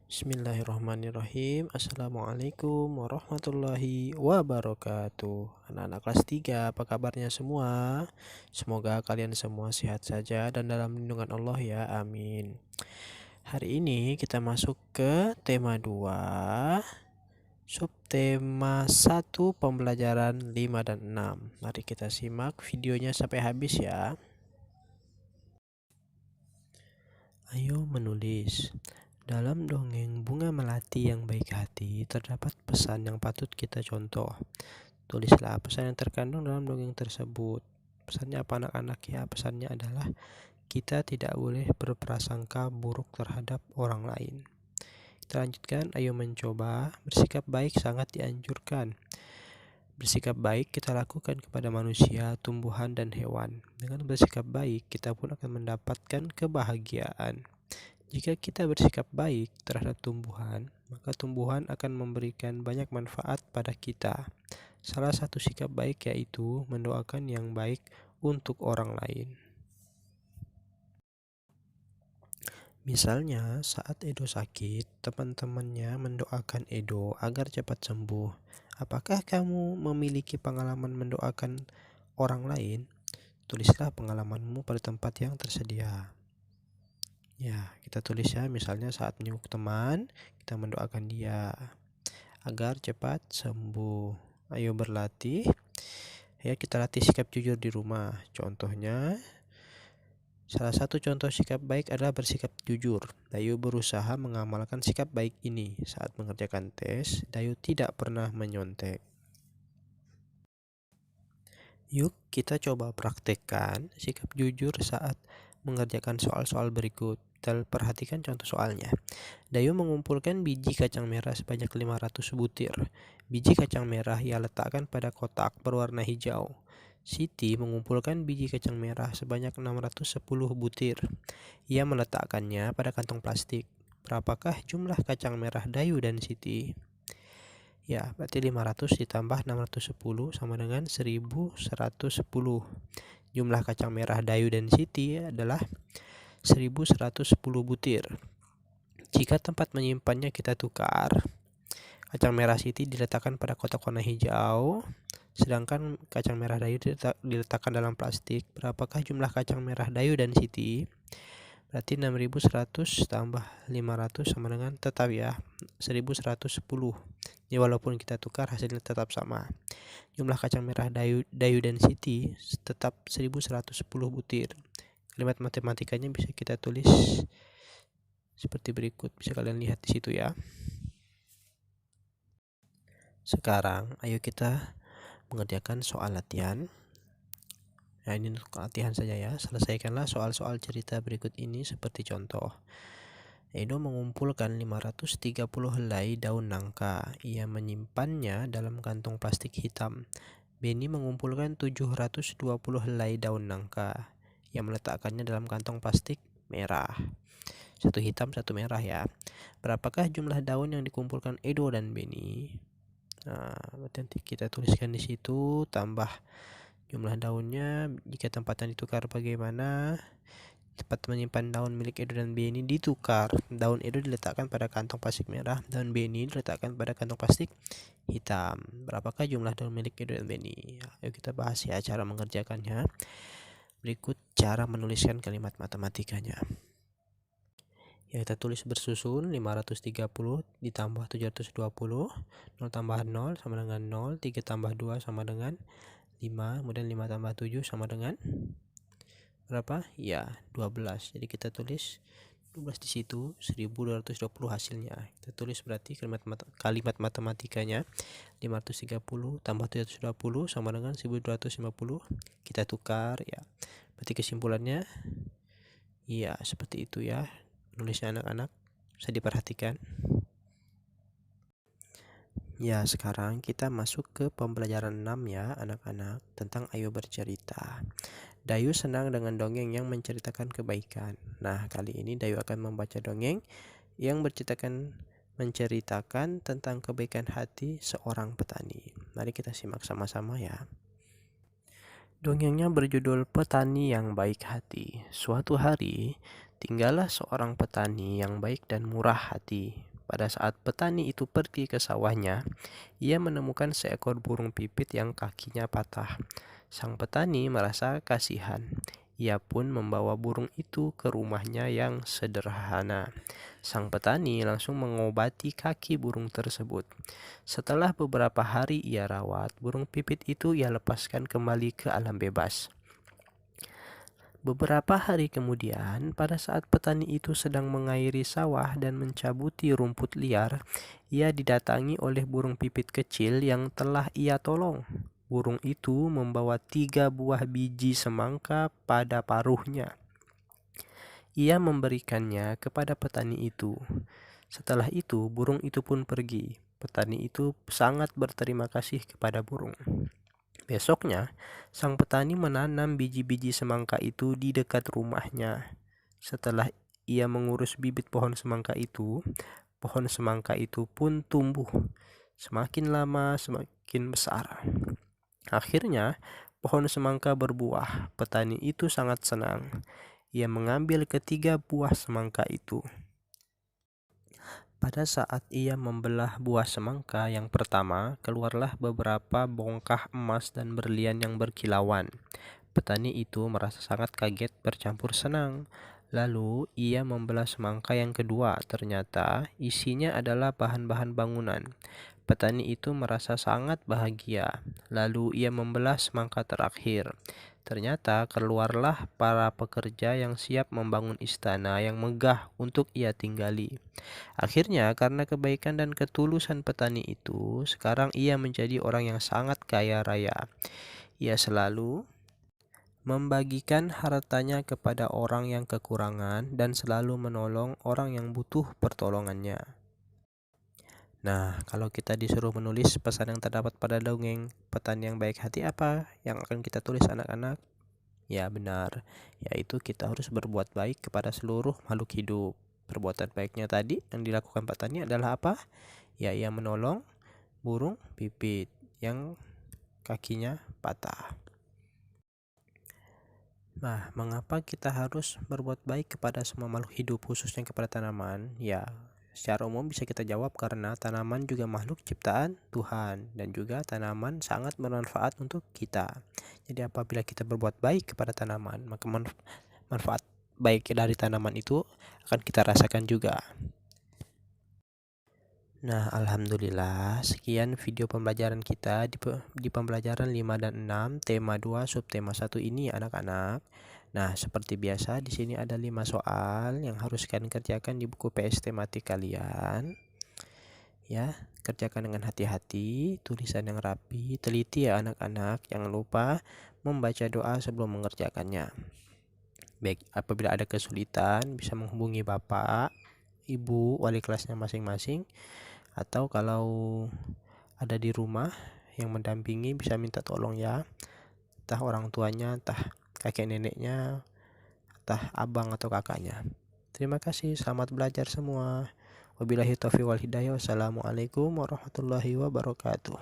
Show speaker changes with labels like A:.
A: Bismillahirrahmanirrahim. Assalamualaikum warahmatullahi wabarakatuh. Anak-anak kelas 3, apa kabarnya semua? Semoga kalian semua sehat saja dan dalam lindungan Allah ya, amin. Hari ini kita masuk ke tema 2, subtema 1, pembelajaran 5 dan 6. Mari kita simak videonya sampai habis ya. Ayo menulis. Dalam dongeng Bunga Melati yang Baik Hati terdapat pesan yang patut kita contoh. Tulislah pesan yang terkandung dalam dongeng tersebut. Pesannya apa anak-anak ya? Pesannya adalah kita tidak boleh berprasangka buruk terhadap orang lain. Kita lanjutkan, ayo mencoba. Bersikap baik sangat dianjurkan. Bersikap baik kita lakukan kepada manusia, tumbuhan, dan hewan. Dengan bersikap baik, kita pun akan mendapatkan kebahagiaan. Jika kita bersikap baik terhadap tumbuhan, maka tumbuhan akan memberikan banyak manfaat pada kita. Salah satu sikap baik yaitu mendoakan yang baik untuk orang lain. Misalnya, saat Edo sakit, teman-temannya mendoakan Edo agar cepat sembuh. Apakah kamu memiliki pengalaman mendoakan orang lain? Tulislah pengalamanmu pada tempat yang tersedia. Ya, kita tulis ya, misalnya saat menjenguk teman, kita mendoakan dia agar cepat sembuh. Ayo berlatih. Ya, kita latih sikap jujur di rumah. Contohnya, salah satu contoh sikap baik adalah bersikap jujur. Dayu berusaha mengamalkan sikap baik ini. Saat mengerjakan tes, Dayu tidak pernah menyontek. Yuk, kita coba praktekkan sikap jujur saat mengerjakan soal-soal berikut. Kita perhatikan contoh soalnya. Dayu mengumpulkan biji kacang merah sebanyak 500 butir. Biji kacang merah ia letakkan pada kotak berwarna hijau. Siti mengumpulkan biji kacang merah sebanyak 610 butir. Ia meletakkannya pada kantong plastik. Berapakah jumlah kacang merah Dayu dan Siti? Ya, berarti 500 ditambah 610 sama dengan 1110. Jumlah kacang merah Dayu dan Siti adalah 1110 butir. Jika tempat menyimpannya kita tukar, kacang merah Siti diletakkan pada kotak warna hijau, sedangkan kacang merah Dayu diletakkan dalam plastik. Berapakah jumlah kacang merah Dayu dan Siti? Berarti 6100 tambah 500 sama dengan, tetap ya, 1110. Jadi walaupun kita tukar hasilnya tetap sama. Jumlah kacang merah Dayu dan Siti tetap 1110 butir. Kalimat matematikanya bisa kita tulis seperti berikut. Bisa kalian lihat di situ ya. Sekarang ayo kita mengerjakan soal latihan. Nah, ini untuk latihan saja ya. Selesaikanlah soal-soal cerita berikut ini seperti contoh. Edo mengumpulkan 530 helai daun nangka. Ia menyimpannya dalam kantong plastik hitam. Beni mengumpulkan 720 helai daun nangka. Ia meletakkannya dalam kantong plastik merah. Satu hitam, satu merah ya. Berapakah jumlah daun yang dikumpulkan Edo dan Beni? Nah, nanti kita tuliskan di situ, tambah jumlah daunnya. Jika tempatnya ditukar bagaimana? Tempat menyimpan daun milik Edo dan Beni ditukar. Daun Edo diletakkan pada kantong plastik merah, daun Beni diletakkan pada kantong plastik hitam. Berapakah jumlah daun milik Edo dan Beni? Ayo kita bahas ya cara mengerjakannya. Berikut cara menuliskan kalimat matematikanya. Ya, kita tulis bersusun 530 ditambah 720, 0 tambah 0 sama dengan 0, 3 tambah 2 sama dengan 5, kemudian 5 tambah 7 sama dengan berapa? Ya, 12. Jadi kita tulis 12 di situ, 1220 hasilnya. Kita tulis berarti kalimat matematikanya 530 tambah 720 sama dengan 1250. Kita tukar ya. Berarti kesimpulannya ya seperti itu ya. Nulisnya anak-anak bisa diperhatikan. Ya, sekarang kita masuk ke pembelajaran 6 ya anak-anak, tentang ayo bercerita. Dayu senang dengan dongeng yang menceritakan kebaikan. Nah, kali ini Dayu akan membaca dongeng yang menceritakan tentang kebaikan hati seorang petani. Mari kita simak sama-sama ya. Dongengnya berjudul Petani yang Baik Hati. Suatu hari, tinggallah seorang petani yang baik dan murah hati. pada saat petani itu pergi ke sawahnya, ia menemukan seekor burung pipit yang kakinya patah. Sang petani merasa kasihan. Ia pun membawa burung itu ke rumahnya yang sederhana. Sang petani langsung mengobati kaki burung tersebut. Setelah beberapa hari ia rawat, burung pipit itu ia lepaskan kembali ke alam bebas. Beberapa hari kemudian, pada saat petani itu sedang mengairi sawah dan mencabuti rumput liar, ia didatangi oleh burung pipit kecil yang telah ia tolong. Burung itu membawa 3 buah biji semangka pada paruhnya. Ia memberikannya kepada petani itu. Setelah itu, burung itu pun pergi. Petani itu sangat berterima kasih kepada burung. Besoknya, sang petani menanam biji-biji semangka itu di dekat rumahnya. Setelah ia mengurus bibit pohon semangka itu pun tumbuh. Semakin lama semakin besar. Akhirnya, pohon semangka berbuah. Petani itu sangat senang. Ia mengambil ketiga buah semangka itu. Pada saat ia membelah buah semangka yang pertama, keluarlah beberapa bongkah emas dan berlian yang berkilauan. Petani itu merasa sangat kaget bercampur senang. Lalu ia membelah semangka yang kedua, ternyata isinya adalah bahan-bahan bangunan. Petani itu merasa sangat bahagia. Lalu ia membelah semangka terakhir. Ternyata keluarlah para pekerja yang siap membangun istana yang megah untuk ia tinggali. Akhirnya, karena kebaikan dan ketulusan petani itu, sekarang ia menjadi orang yang sangat kaya raya. Ia selalu membagikan hartanya kepada orang yang kekurangan dan selalu menolong orang yang butuh pertolongannya. Nah, kalau kita disuruh menulis pesan yang terdapat pada dongeng Petani yang Baik Hati, apa yang akan kita tulis anak-anak? Ya benar, yaitu kita harus berbuat baik kepada seluruh makhluk hidup. Perbuatan baiknya tadi yang dilakukan petani adalah apa? Ya, ia menolong burung pipit yang kakinya patah. Nah, mengapa kita harus berbuat baik kepada semua makhluk hidup, khususnya kepada tanaman? Ya, secara umum bisa kita jawab karena tanaman juga makhluk ciptaan Tuhan dan juga tanaman sangat bermanfaat untuk kita. Jadi apabila kita berbuat baik kepada tanaman, maka manfaat baik dari tanaman itu akan kita rasakan juga. Nah, alhamdulillah sekian video pembelajaran kita di pembelajaran 5 dan 6 tema 2 subtema 1 ini anak-anak. Nah, seperti biasa di sini ada 5 soal yang harus kalian kerjakan di buku PS tematik kalian. Ya, kerjakan dengan hati-hati, tulisan yang rapi, teliti ya anak-anak. Jangan lupa membaca doa sebelum mengerjakannya. Baik, apabila ada kesulitan bisa menghubungi Bapak, Ibu, wali kelasnya masing-masing, atau kalau ada di rumah yang mendampingi bisa minta tolong ya, entah orang tuanya, entah kakek neneknya, entah abang atau kakaknya. Terima kasih, selamat belajar semua. Wabillahi taufiq wal hidayah. Wassalamualaikum warahmatullahi wabarakatuh.